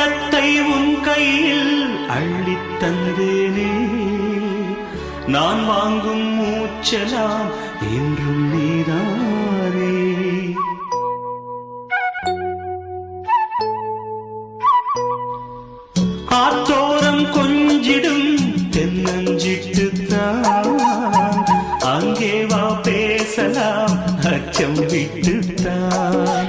உள்ளத்தை உன் கையில் அள்ளித் தந்தேனே நான் வாங்கும் மூச்சலாம் என்றும் நீதானே ஆத்தோரம் கொஞ்சிடும் தென்னஞ்சிட்டுத்தான் அங்கே வா பேசலாம் அச்சம் விட்டுத்தான்